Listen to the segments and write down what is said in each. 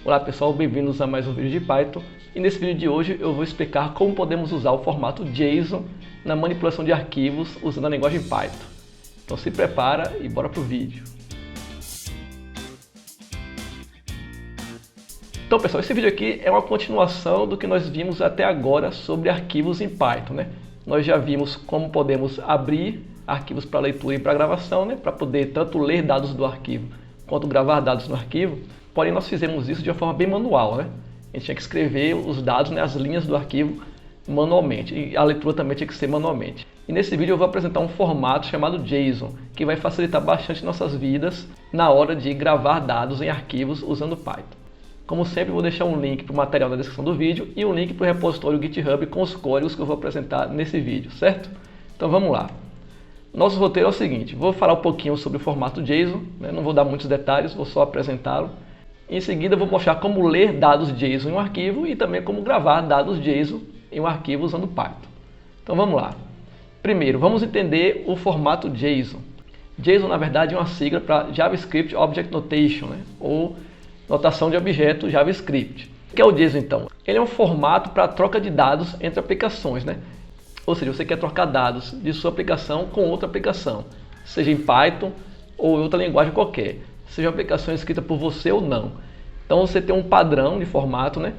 Olá pessoal, bem-vindos a mais um vídeo de Python. E nesse vídeo de hoje eu vou explicar como podemos usar o formato JSON na manipulação de arquivos usando a linguagem Python. Então se prepara e bora pro vídeo. Então pessoal, esse vídeo aqui é uma continuação do que nós vimos até agora sobre arquivos em Python, né? Nós já vimos como podemos abrir arquivos para leitura e para gravação, né? Para poder tanto ler dados do arquivo quanto gravar dados no arquivo. Porém nós fizemos isso de uma forma bem manual, né? A gente tinha que escrever os dados, né, as linhas do arquivo manualmente, e a leitura também tinha que ser manualmente. E nesse vídeo eu vou apresentar um formato chamado JSON, que vai facilitar bastante nossas vidas na hora de gravar dados em arquivos usando Python. Como sempre, vou deixar um link para o material na descrição do vídeo e um link para o repositório GitHub com os códigos que eu vou apresentar nesse vídeo, certo? Então vamos lá. Nosso roteiro é o seguinte, vou falar um pouquinho sobre o formato JSON, né? Não vou dar muitos detalhes, vou só apresentá-lo. Em seguida, vou mostrar como ler dados JSON em um arquivo e também como gravar dados JSON em um arquivo usando Python. Então vamos lá. Primeiro, vamos entender o formato JSON. JSON, na verdade, é uma sigla para JavaScript Object Notation, né? Ou notação de objeto JavaScript. O que é o JSON então? Ele é um formato para troca de dados entre aplicações, né? Ou seja, você quer trocar dados de sua aplicação com outra aplicação, seja em Python ou em outra linguagem qualquer, seja uma aplicação escrita por você ou não. Então você tem um padrão de formato, né?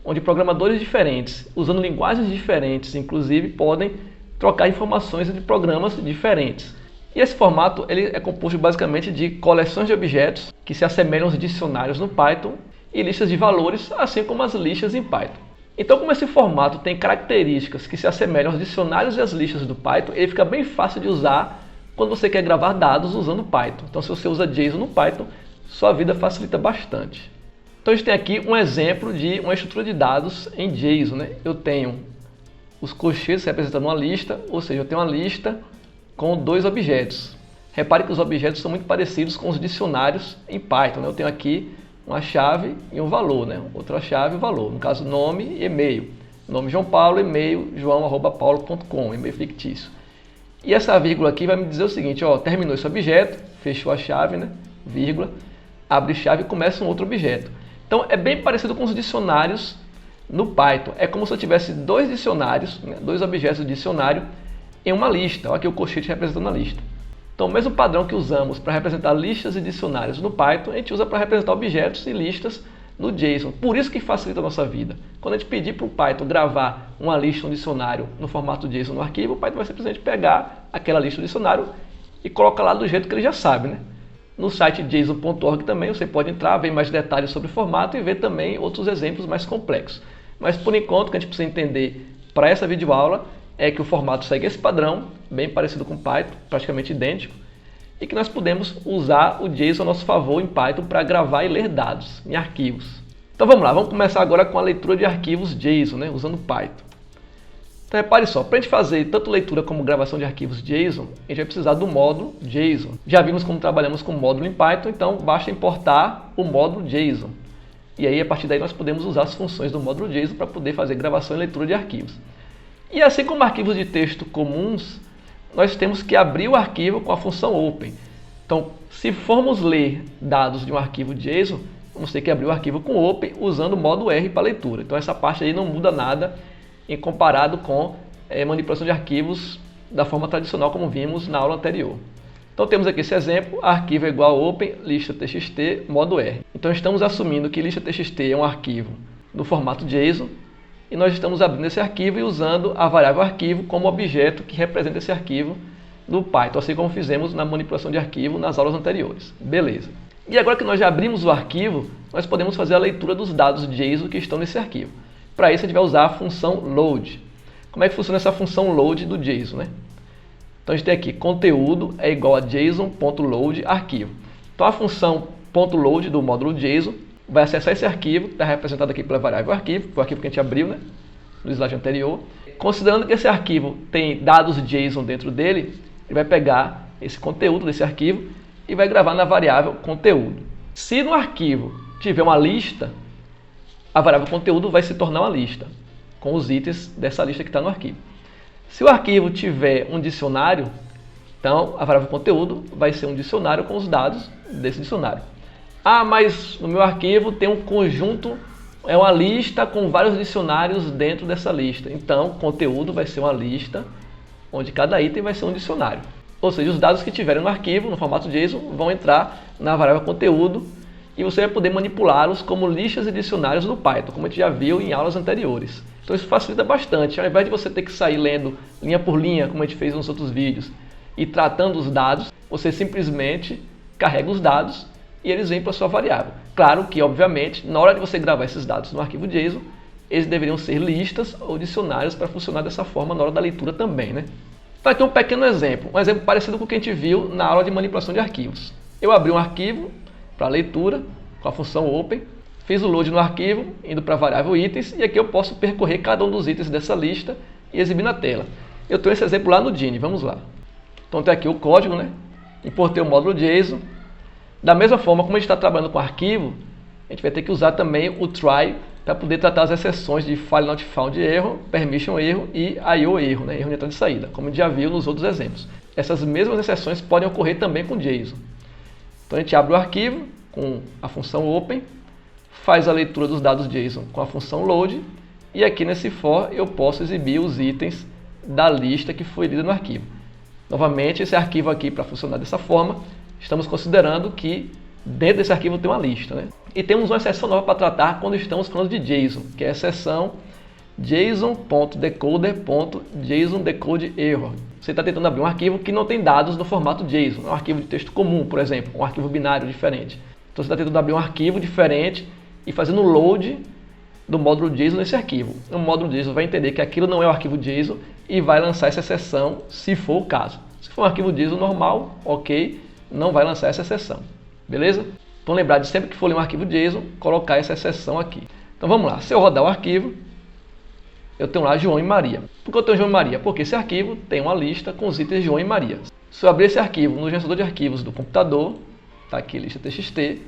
Onde programadores diferentes, usando linguagens diferentes, inclusive, podem trocar informações entre programas diferentes. E esse formato ele é composto basicamente de coleções de objetos que se assemelham aos dicionários no Python e listas de valores, assim como as listas em Python. Então, como esse formato tem características que se assemelham aos dicionários e às listas do Python, ele fica bem fácil de usar quando você quer gravar dados usando Python. Então, se você usa JSON no Python, sua vida facilita bastante. Então, a gente tem aqui um exemplo de uma estrutura de dados em JSON, né? Eu tenho os colchetes representando uma lista, ou seja, eu tenho uma lista com dois objetos. Repare que os objetos são muito parecidos com os dicionários em Python, né? Eu tenho aqui uma chave e um valor, né? Outra chave e um valor. No caso, nome e e-mail. Nome João Paulo, e-mail joão@paulo.com, e-mail fictício. E essa vírgula aqui vai me dizer o seguinte, ó, terminou esse objeto, fechou a chave, né? Vírgula, abre chave e começa um outro objeto. Então é bem parecido com os dicionários no Python. É como se eu tivesse dois dicionários, né? Dois objetos de dicionário em uma lista. Olha aqui o colchete representando a lista. Então o mesmo padrão que usamos para representar listas e dicionários no Python, a gente usa para representar objetos e listas no JSON. Por isso que facilita a nossa vida. Quando a gente pedir para o Python gravar uma lista, um dicionário no formato JSON no arquivo, o Python vai simplesmente pegar aquela lista do dicionário e colocar lá do jeito que ele já sabe, né? No site json.org também você pode entrar, ver mais detalhes sobre o formato e ver também outros exemplos mais complexos. Mas por enquanto o que a gente precisa entender para essa videoaula é que o formato segue esse padrão, bem parecido com Python, praticamente idêntico, e que nós podemos usar o JSON a nosso favor em Python para gravar e ler dados em arquivos. Então vamos lá, vamos começar agora com a leitura de arquivos JSON, né, usando Python. Então repare só, para a gente fazer tanto leitura como gravação de arquivos JSON, a gente vai precisar do módulo JSON. Já vimos como trabalhamos com módulo em Python, então basta importar o módulo JSON. E aí a partir daí nós podemos usar as funções do módulo JSON para poder fazer gravação e leitura de arquivos. E assim como arquivos de texto comuns, nós temos que abrir o arquivo com a função open. Então, se formos ler dados de um arquivo JSON, vamos ter que abrir o arquivo com open usando o modo R para leitura. Então essa parte aí não muda nada em comparado com manipulação de arquivos da forma tradicional como vimos na aula anterior. Então temos aqui esse exemplo, arquivo é igual a open, lista txt, modo R. Então estamos assumindo que lista txt é um arquivo no formato JSON, e nós estamos abrindo esse arquivo e usando a variável arquivo como objeto que representa esse arquivo no Python, assim como fizemos na manipulação de arquivo nas aulas anteriores. Beleza. E agora que nós já abrimos o arquivo, nós podemos fazer a leitura dos dados JSON que estão nesse arquivo. Para isso a gente vai usar a função load. Como é que funciona essa função load do JSON, né? Então a gente tem aqui conteúdo é igual a json.load arquivo. Então a função .load do módulo JSON vai acessar esse arquivo, está representado aqui pela variável arquivo, foi o arquivo que a gente abriu, né, no slide anterior. Considerando que esse arquivo tem dados JSON dentro dele, ele vai pegar esse conteúdo desse arquivo e vai gravar na variável conteúdo. Se no arquivo tiver uma lista, a variável conteúdo vai se tornar uma lista, com os itens dessa lista que está no arquivo. Se o arquivo tiver um dicionário, então a variável conteúdo vai ser um dicionário com os dados desse dicionário. Ah, mas no meu arquivo tem um conjunto, é uma lista com vários dicionários dentro dessa lista. Então, conteúdo vai ser uma lista onde cada item vai ser um dicionário. Ou seja, os dados que tiverem no arquivo, no formato JSON, vão entrar na variável conteúdo e você vai poder manipulá-los como listas e dicionários no Python, como a gente já viu em aulas anteriores. Então isso facilita bastante. Ao invés de você ter que sair lendo linha por linha, como a gente fez nos outros vídeos, e tratando os dados, você simplesmente carrega os dados e eles vêm para a sua variável. Claro que, obviamente, na hora de você gravar esses dados no arquivo JSON, eles deveriam ser listas ou dicionários para funcionar dessa forma na hora da leitura também, né? Então aqui um pequeno exemplo, um exemplo parecido com o que a gente viu na aula de manipulação de arquivos. Eu abri um arquivo para leitura com a função open, fiz o load no arquivo, indo para a variável itens, e aqui eu posso percorrer cada um dos itens dessa lista e exibir na tela. Eu tenho esse exemplo lá no Dini, vamos lá. Então tem aqui o código, né? Importei o módulo JSON. Da mesma forma, como a gente está trabalhando com arquivo, a gente vai ter que usar também o try para poder tratar as exceções de file not found erro, permission erro e IO erro, né? Erro de entrada e saída, como a gente já viu nos outros exemplos. Essas mesmas exceções podem ocorrer também com JSON. Então a gente abre o arquivo com a função open, faz a leitura dos dados JSON com a função load e aqui nesse for eu posso exibir os itens da lista que foi lida no arquivo. Novamente, esse arquivo aqui, para funcionar dessa forma, estamos considerando que dentro desse arquivo tem uma lista, né? E temos uma exceção nova para tratar quando estamos falando de JSON, que é a exceção json.decoder.jsondecode_error. Você está tentando abrir um arquivo que não tem dados no formato JSON, é um arquivo de texto comum, por exemplo, um arquivo binário diferente. Então você está tentando abrir um arquivo diferente e fazendo o load do módulo JSON nesse arquivo. O módulo JSON vai entender que aquilo não é o arquivo JSON e vai lançar essa exceção se for o caso. Se for um arquivo JSON normal, ok, não vai lançar essa exceção. Beleza? Então lembrar de sempre que for ler um arquivo JSON, colocar essa exceção aqui. Então vamos lá, se eu rodar o arquivo, eu tenho lá João e Maria. Por que eu tenho João e Maria? Porque esse arquivo tem uma lista com os itens João e Maria. Se eu abrir esse arquivo no gerenciador de arquivos do computador, está aqui lista txt,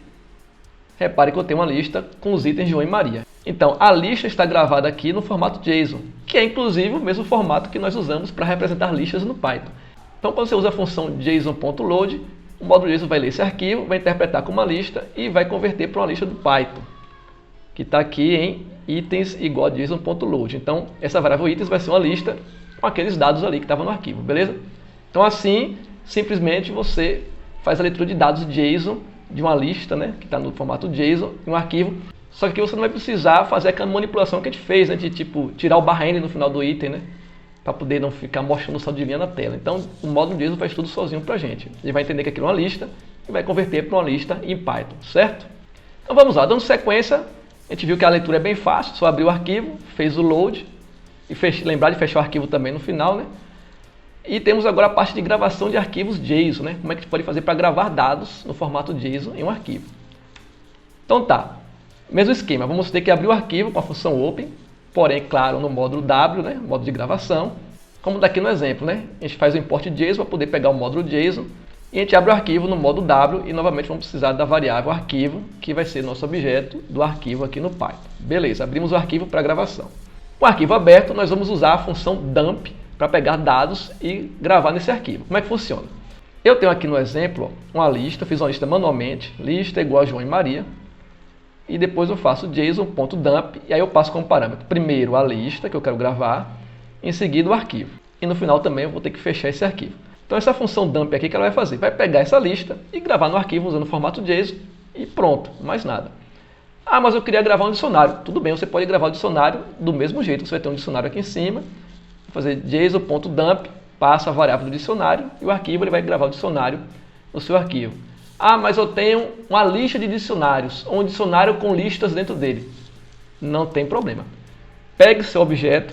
repare que eu tenho uma lista com os itens João e Maria. Então a lista está gravada aqui no formato JSON, que é inclusive o mesmo formato que nós usamos para representar listas no Python. Então quando você usa a função json.load, o módulo JSON vai ler esse arquivo, vai interpretar como uma lista e vai converter para uma lista do Python, que está aqui em itens igual a json.load. Então, essa variável itens vai ser uma lista com aqueles dados ali que estavam no arquivo, beleza? Então, assim, simplesmente você faz a leitura de dados JSON de uma lista, né, que está no formato JSON, em um arquivo. Só que aqui você não vai precisar fazer aquela manipulação que a gente fez, né, de tipo tirar o _n no final do item, né, para poder não ficar mostrando o saldo de linha na tela. Então, o módulo JSON faz tudo sozinho para a gente. Ele vai entender que aquilo é uma lista e vai converter para uma lista em Python, certo? Então, vamos lá. Dando sequência, a gente viu que a leitura é bem fácil. Só abrir o arquivo, fez o load e lembrar de fechar o arquivo também no final, né? E temos agora a parte de gravação de arquivos JSON, né? Como é que a gente pode fazer para gravar dados no formato JSON em um arquivo. Então tá, mesmo esquema. Vamos ter que abrir o arquivo com a função open, porém, claro, no módulo W, né, módulo de gravação, como daqui no exemplo, né, a gente faz o import JSON para poder pegar o módulo JSON e a gente abre o arquivo no módulo W e novamente vamos precisar da variável arquivo, que vai ser nosso objeto do arquivo aqui no Python. Beleza, abrimos o arquivo para gravação. Com o arquivo aberto, nós vamos usar a função dump para pegar dados e gravar nesse arquivo. Como é que funciona? Eu tenho aqui no exemplo ó, uma lista, fiz uma lista manualmente, lista igual a João e Maria, e depois eu faço json.dump e aí eu passo como parâmetro primeiro a lista que eu quero gravar, em seguida o arquivo. E no final também eu vou ter que fechar esse arquivo. Então essa função dump aqui que ela vai fazer, vai pegar essa lista e gravar no arquivo usando o formato JSON e pronto, mais nada. Ah, mas eu queria gravar um dicionário. Tudo bem, você pode gravar o dicionário do mesmo jeito, você vai ter um dicionário aqui em cima, vou fazer json.dump, passa a variável do dicionário e o arquivo ele vai gravar o dicionário no seu arquivo. Ah, mas eu tenho uma lista de dicionários, ou um dicionário com listas dentro dele. Não tem problema. Pegue seu objeto,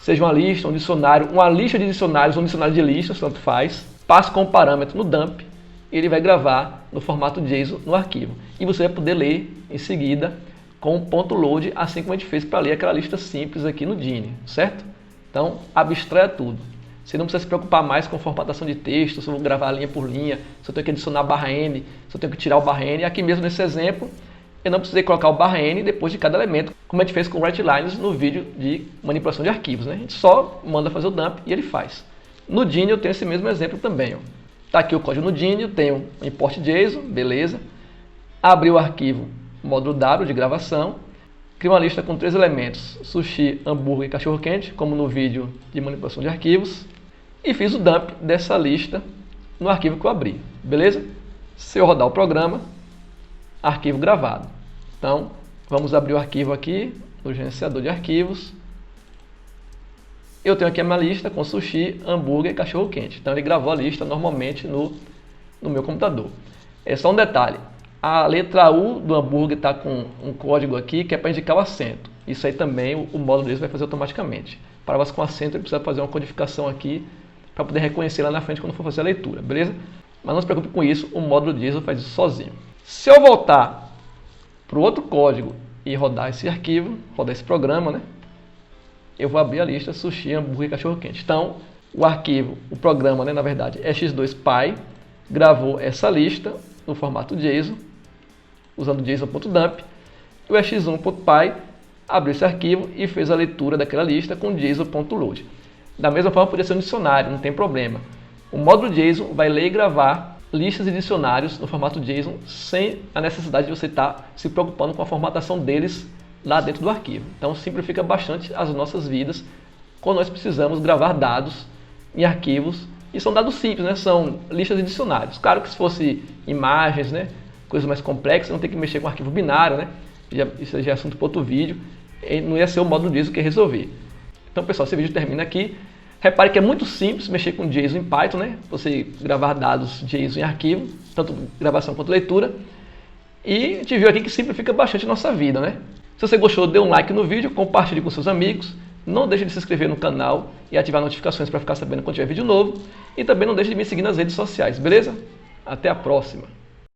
seja uma lista, um dicionário, uma lista de dicionários, um dicionário de listas, tanto faz, passe como parâmetro no dump, e ele vai gravar no formato JSON no arquivo. E você vai poder ler em seguida com ponto .load, assim como a gente fez para ler aquela lista simples aqui no Dini, certo? Então, abstraia tudo. Você não precisa se preocupar mais com formatação de texto, se eu vou gravar linha por linha, se eu tenho que adicionar /n, se eu tenho que tirar o /n. Aqui mesmo nesse exemplo, eu não precisei colocar o /n depois de cada elemento, como a gente fez com o write_lines no vídeo de manipulação de arquivos, né? A gente só manda fazer o dump e ele faz. No Dini eu tenho esse mesmo exemplo também. Está aqui o código no Dini, eu tenho o import JSON, beleza. abrir o arquivo módulo W de gravação, crio uma lista com 3 elementos, sushi, hambúrguer e cachorro-quente, como no vídeo de manipulação de arquivos, e fiz o dump dessa lista no arquivo que eu abri, beleza? Se eu rodar o programa, arquivo gravado. Então, vamos abrir o arquivo aqui, no gerenciador de arquivos. Eu tenho aqui a minha lista com sushi, hambúrguer e cachorro-quente. Então, ele gravou a lista normalmente no meu computador. É só um detalhe. A letra U do hambúrguer está com um código aqui que é para indicar o acento. Isso aí também o módulo JSON vai fazer automaticamente. Palavras com acento, ele precisa fazer uma codificação aqui para poder reconhecer lá na frente quando for fazer a leitura, beleza? Mas não se preocupe com isso, o módulo JSON faz isso sozinho. Se eu voltar para o outro código e rodar esse arquivo, rodar esse programa, né? Eu vou abrir a lista sushi, hambúrguer e cachorro-quente. Então, o arquivo, o programa, né, na verdade, é x2py, gravou essa lista no formato JSON, usando JSON.dump, e o x1.py abriu esse arquivo e fez a leitura daquela lista com JSON.load. Da mesma forma, poderia ser um dicionário, não tem problema. O módulo JSON vai ler e gravar listas e dicionários no formato JSON sem a necessidade de você estar se preocupando com a formatação deles lá dentro do arquivo. Então simplifica bastante as nossas vidas quando nós precisamos gravar dados em arquivos, e são dados simples, né? São listas e dicionários. Claro que se fosse imagens, né? Coisas mais complexas, não tem que mexer com arquivo binário, né? Isso já é assunto para outro vídeo, e não ia ser o módulo JSON que ia resolver. Então pessoal, esse vídeo termina aqui. Repare que é muito simples mexer com JSON em Python, né? Você gravar dados JSON em arquivo, tanto gravação quanto leitura. E a gente viu aqui que simplifica bastante a nossa vida, né? Se você gostou, dê um like no vídeo, compartilhe com seus amigos. Não deixe de se inscrever no canal e ativar notificações para ficar sabendo quando tiver vídeo novo. E também não deixe de me seguir nas redes sociais, beleza? Até a próxima!